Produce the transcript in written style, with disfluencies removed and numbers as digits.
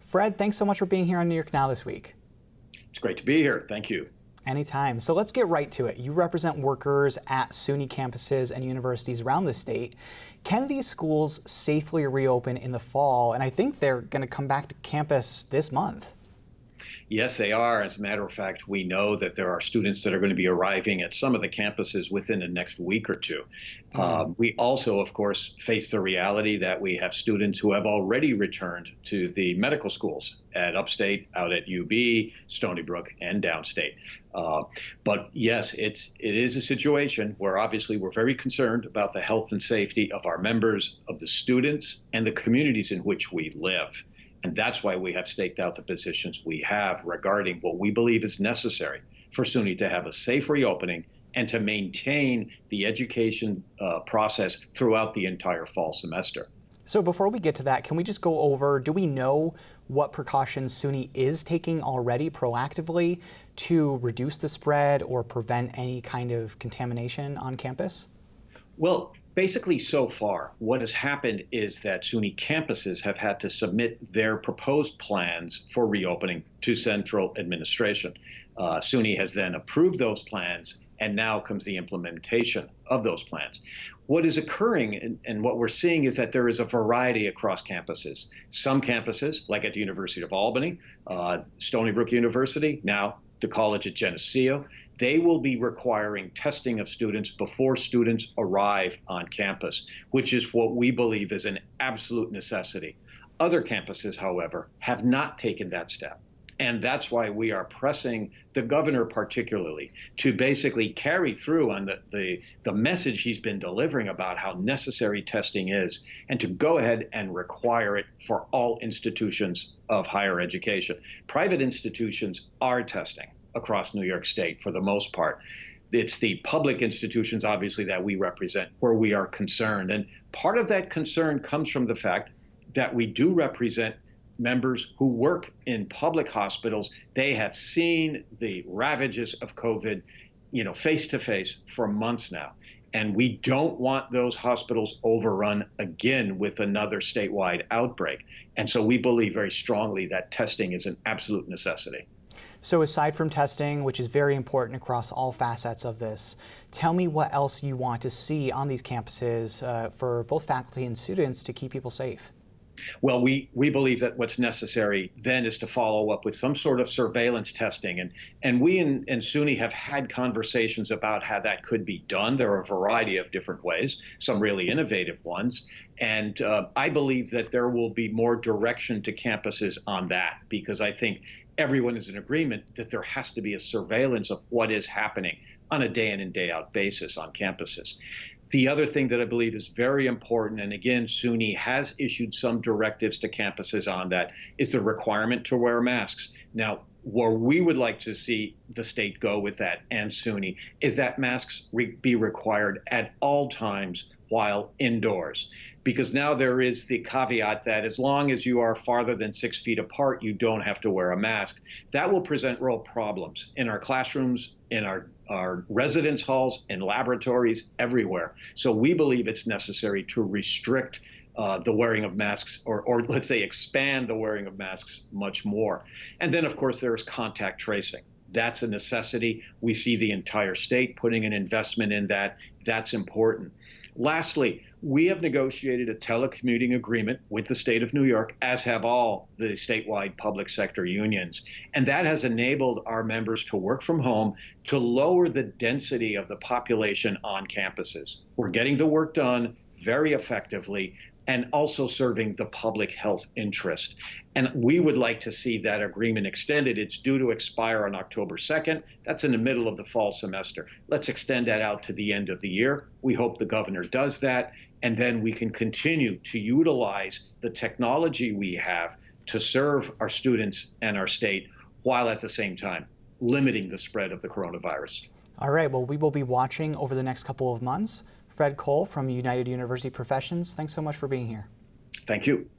Fred, thanks so much for being here on New York Now this week. It's great to be here. Thank you. Anytime. So let's get right to it. You represent workers at SUNY campuses and universities around the state. Can these schools safely reopen in the fall? And I think they're going to come back to campus this month. Yes, they are. As a matter of fact, we know that there are students that are going to be arriving at some of the campuses within the next week or two. We also, of course, face the reality that we have students who have already returned to the medical schools at Upstate, out at UB, Stony Brook, and Downstate. But yes, it is a situation where obviously we're very concerned about the health and safety of our members, of the students, and the communities in which we live. And that's why we have staked out the positions we have regarding what we believe is necessary for SUNY to have a safe reopening and to maintain the education process throughout the entire fall semester. So before we get to that, can we just go over, do we know what precautions SUNY is taking already proactively to reduce the spread or prevent any kind of contamination on campus? Well, basically, so far, what has happened is that SUNY campuses have had to submit their proposed plans for reopening to central administration. SUNY has then approved those plans, and now comes the implementation of those plans. What is occurring and what we're seeing is that there is a variety across campuses. Some campuses, like at the University of Albany, Stony Brook University, now the College at Geneseo, they will be requiring testing of students before students arrive on campus, which is what we believe is an absolute necessity. Other campuses, however, have not taken that step. And that's why we are pressing the governor particularly to basically carry through on the message he's been delivering about how necessary testing is, and to go ahead and require it for all institutions of higher education. Private institutions are testing across New York State for the most part. It's the public institutions, obviously, that we represent where we are concerned. And part of that concern comes from the fact that we do represent members who work in public hospitals. They have seen the ravages of COVID, face to face for months now. And we don't want those hospitals overrun again with another statewide outbreak. And so we believe very strongly that testing is an absolute necessity. So aside from testing, which is very important across all facets of this, tell me what else you want to see on these campuses for both faculty and students to keep people safe. Well, we believe that what's necessary then is to follow up with some sort of surveillance testing. And we and SUNY have had conversations about how that could be done. There are a variety of different ways, some really innovative ones. And I believe that there will be more direction to campuses on that, because I think everyone is in agreement that there has to be a surveillance of what is happening on a day in and day out basis on campuses. The other thing that I believe is very important, and again, SUNY has issued some directives to campuses on that, is the requirement to wear masks. Now, where we would like to see the state go with that, and SUNY, is that masks be required at all times while indoors. Because now there is the caveat that as long as you are farther than 6 feet apart, you don't have to wear a mask. That will present real problems in our classrooms, in our residence halls, in laboratories, everywhere. So we believe it's necessary to restrict the wearing of masks, or let's say expand the wearing of masks much more. And then, of course, there's contact tracing. That's a necessity. We see the entire state putting an investment in that. That's important. Lastly, we have negotiated a telecommuting agreement with the state of New York, as have all the statewide public sector unions. And that has enabled our members to work from home to lower the density of the population on campuses. We're getting the work done very effectively, and also serving the public health interest. And we would like to see that agreement extended. It's due to expire on October 2nd. That's in the middle of the fall semester. Let's extend that out to the end of the year. We hope the governor does that, and then we can continue to utilize the technology we have to serve our students and our state, while at the same time limiting the spread of the coronavirus. All right, well, we will be watching over the next couple of months. Fred Cole from United University Professions, thanks so much for being here. Thank you.